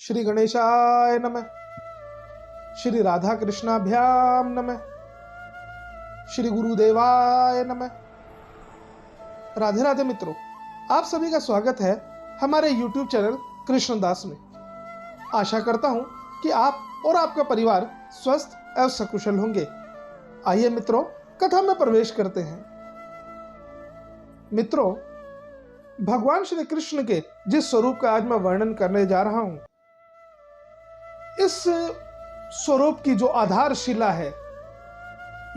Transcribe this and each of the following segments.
श्री गणेशाय नमः। श्री राधा कृष्णाभ्याम नमः। श्री गुरुदेवाय नमः। राधे राधे मित्रों, आप सभी का स्वागत है हमारे YouTube चैनल कृष्णदास में। आशा करता हूं कि आप और आपका परिवार स्वस्थ एवं सकुशल होंगे। आइए मित्रों, कथा में प्रवेश करते हैं। मित्रों, भगवान श्री कृष्ण के जिस स्वरूप का आज मैं वर्णन करने जा रहा हूं, इस स्वरूप की जो आधारशिला है,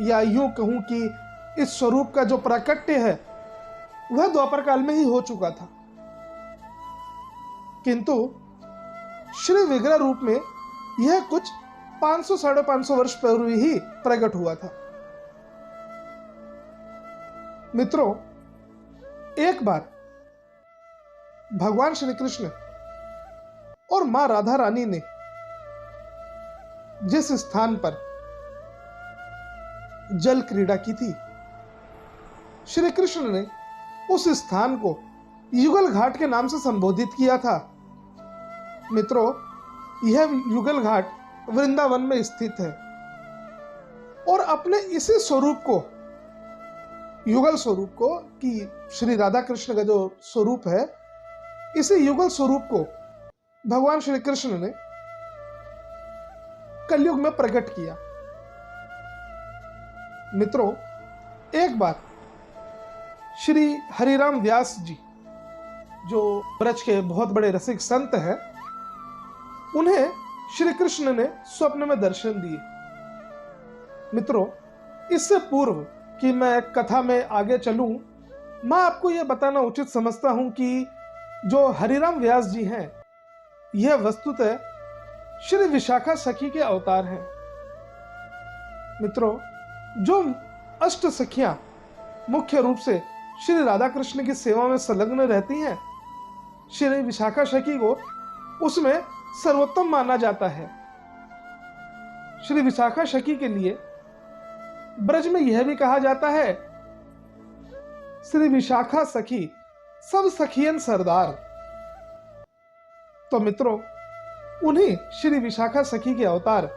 या यूं कहूं कि इस स्वरूप का जो प्राकट्य है वह द्वापर काल में ही हो चुका था, किंतु श्री विग्रह रूप में यह कुछ 500-550 वर्ष पूर्व ही प्रकट हुआ था। मित्रों, एक बार भगवान श्री कृष्ण और मां राधा रानी ने जिस स्थान पर जल क्रीड़ा की थी, श्री कृष्ण ने उस स्थान को युगल घाट के नाम से संबोधित किया था। मित्रों, यह युगल घाट वृंदावन में स्थित है और अपने इसी स्वरूप को, युगल स्वरूप को, कि श्री राधा कृष्ण का जो स्वरूप है, इसी युगल स्वरूप को भगवान श्री कृष्ण ने कलयुग में प्रकट किया। मित्रों, एक बार श्री हरिराम व्यास जी, जो ब्रज के बहुत बड़े रसिक संत हैं, उन्हें श्री कृष्ण ने स्वप्न में दर्शन दिए। मित्रों, इससे पूर्व कि मैं कथा में आगे चलूं, मैं आपको यह बताना उचित समझता हूं कि जो हरिराम व्यास जी हैं, यह वस्तुतः श्री विशाखा सखी के अवतार हैं। मित्रों, जो अष्ट सखियां मुख्य रूप से श्री राधा कृष्ण की सेवा में संलग्न रहती हैं, श्री विशाखा सखी को उसमें सर्वोत्तम माना जाता है। श्री विशाखा सखी के लिए ब्रज में यह भी कहा जाता है, श्री विशाखा सखी सब सखियन सरदार। तो मित्रों, उन्हीं श्री विशाखा सखी के अवतार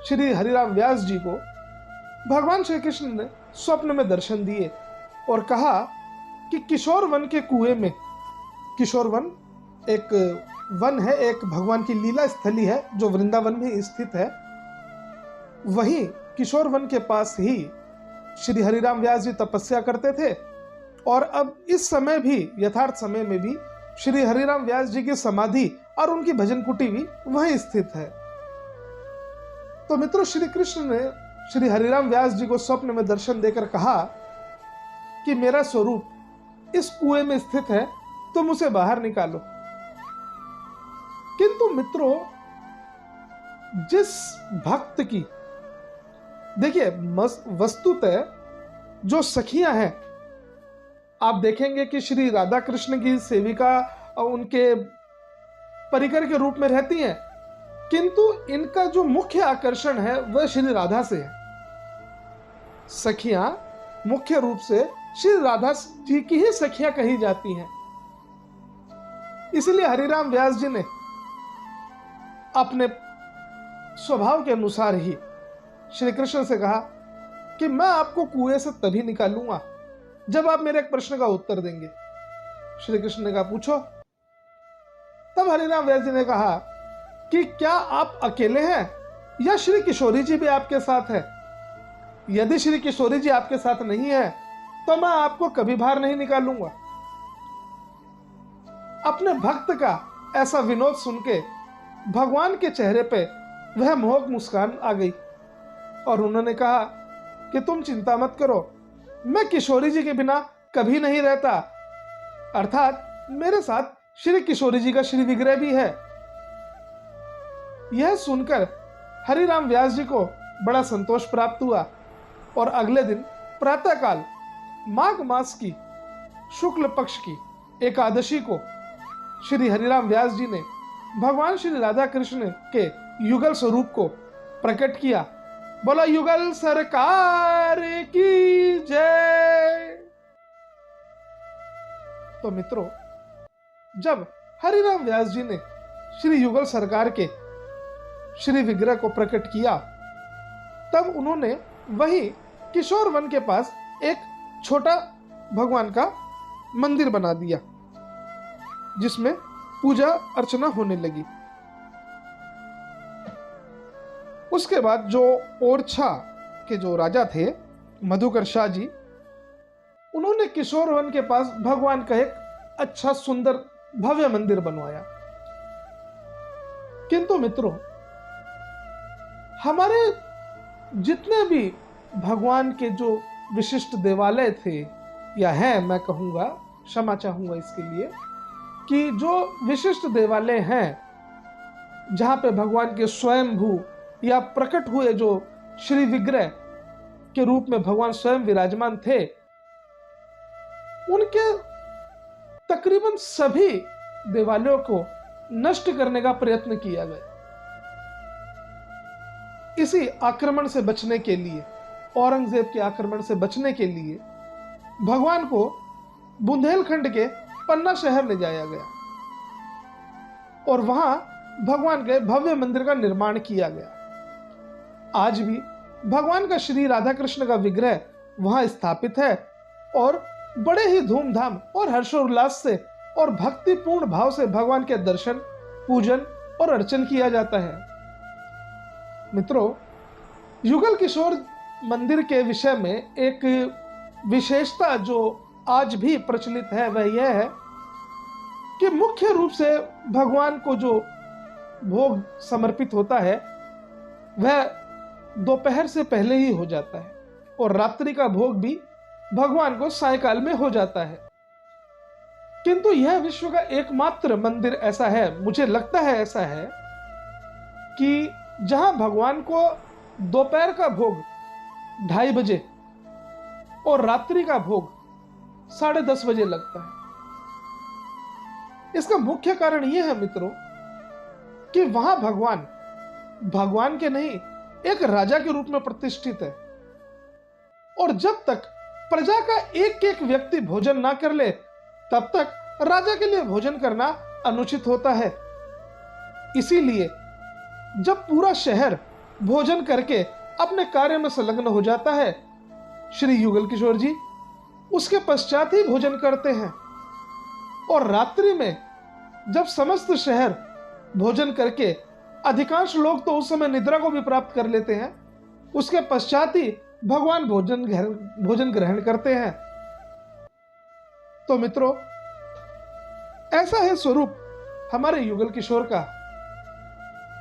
श्री हरिराम व्यास जी को भगवान श्री कृष्ण ने स्वप्न में दर्शन दिए और कहा कि किशोर वन के कुएं में, किशोर वन एक वन है, एक भगवान की लीला स्थली है जो वृंदावन में स्थित है, वहीं किशोर वन के पास ही श्री हरिराम व्यास जी तपस्या करते थे और अब इस समय भी, यथार्थ समय में भी, श्री हरिराम व्यास जी की समाधि और उनकी भजन कुटी भी वहीं स्थित है। तो मित्रों, श्री कृष्ण ने श्री हरिराम व्यास जी को स्वप्न में दर्शन देकर कहा कि मेरा स्वरूप इस कुएं में स्थित है, तुम उसे बाहर निकालो। किंतु मित्रों, जिस भक्त की, देखिए, वस्तुतः जो सखियां हैं, आप देखेंगे कि श्री राधा कृष्ण की सेविका उनके परिकर के रूप में रहती हैं, किंतु इनका जो मुख्य आकर्षण है वह श्री राधा से है। सखियां मुख्य रूप से श्री राधा जी की ही सखियां कही जाती हैं। इसलिए हरिराम व्यास जी ने अपने स्वभाव के अनुसार ही श्री कृष्ण से कहा कि मैं आपको कुएं से तभी निकालूंगा जब आप मेरे एक प्रश्न का उत्तर देंगे। श्री कृष्ण ने कहा, पूछो। तब हरिराम व्यास जी ने कहा कि क्या आप अकेले हैं या श्री किशोरी जी भी आपके साथ है? यदि श्री किशोरी जी आपके साथ नहीं है तो मैं आपको कभी बाहर नहीं निकालूंगा। अपने भक्त का ऐसा विनोद सुन के भगवान के चेहरे पे वह मोहक मुस्कान आ गई और उन्होंने कहा कि तुम चिंता मत करो, मैं किशोरी जी के बिना कभी नहीं रहता, अर्थात मेरे साथ श्री किशोरी जी का श्री विग्रह भी है। यह सुनकर हरिराम व्यास जी को बड़ा संतोष प्राप्त हुआ और अगले दिन प्रातःकाल माघ मास की शुक्ल पक्ष की एकादशी को श्री हरिराम व्यास जी ने भगवान श्री राधा कृष्ण के युगल स्वरूप को प्रकट किया। बोला युगल सरकार की जय। तो मित्रों, जब हरिराम व्यास जी ने श्री युगल सरकार के श्री विग्रह को प्रकट किया, तब उन्होंने वही किशोर वन के पास एक छोटा भगवान का मंदिर बना दिया, जिसमें पूजा अर्चना होने लगी। उसके बाद जो ओरछा के जो राजा थे मधुकर शाह जी, उन्होंने किशोर वन के पास भगवान का एक अच्छा सुंदर भव्य मंदिर बनवाया। किंतु मित्रों, हमारे जितने भी भगवान के जो विशिष्ट देवालय थे, या हैं, मैं कहूंगा, क्षमा चाहूंगा इसके लिए, कि जो विशिष्ट देवालय हैं जहां पे भगवान के स्वयंभू या प्रकट हुए जो श्री विग्रह के रूप में भगवान स्वयं विराजमान थे, उनके तकरीबन सभी देवालयों को नष्ट करने का प्रयत्न किया गया। इसी आक्रमण से बचने के लिए, औरंगजेब के आक्रमण से बचने के लिए, भगवान को बुंदेलखंड के पन्ना शहर ले जाया गया और वहां भगवान के भव्य मंदिर का निर्माण किया गया। आज भी भगवान का श्री राधा कृष्ण का विग्रह वहां स्थापित है और बड़े ही धूमधाम और हर्षोल्लास से और भक्तिपूर्ण भाव से भगवान के दर्शन, पूजन और अर्चन किया जाता है। मित्रों, युगल किशोर मंदिर के विषय में एक विशेषता जो आज भी प्रचलित है वह यह है कि मुख्य रूप से भगवान को जो भोग समर्पित होता है वह दोपहर से पहले ही हो जाता है और रात्रि का भोग भी भगवान को सायकाल में हो जाता है। किंतु यह विश्व का एकमात्र मंदिर ऐसा है, मुझे लगता है ऐसा है, कि जहां भगवान को दोपहर का भोग 2:30 बजे और रात्रि का भोग 10:30 बजे लगता है। इसका मुख्य कारण यह है मित्रों कि वहां भगवान के नहीं, एक राजा के रूप में प्रतिष्ठित है और जब तक प्रजा का एक एक व्यक्ति भोजन ना कर ले तब तक राजा के लिए भोजन करना अनुचित होता है। इसीलिए जब पूरा शहर भोजन करके अपने कार्य में संलग्न हो जाता है, श्री युगल किशोर जी उसके पश्चात ही भोजन करते हैं और रात्रि में जब समस्त शहर भोजन करके, अधिकांश लोग तो उस समय निद्रा को भी प्राप्त कर लेते हैं, उसके पश्चात ही भगवान भोजन ग्रहण करते हैं। तो मित्रों, ऐसा है स्वरूप हमारे युगल किशोर का।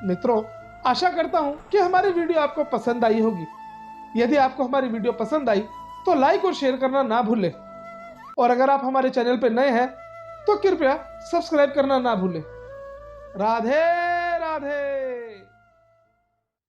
मित्रों, आशा करता हूं कि हमारी वीडियो आपको पसंद आई होगी। यदि आपको हमारी वीडियो पसंद आई तो लाइक और शेयर करना ना भूलें और अगर आप हमारे चैनल पर नए हैं तो कृपया सब्सक्राइब करना ना भूलें। राधे राधे।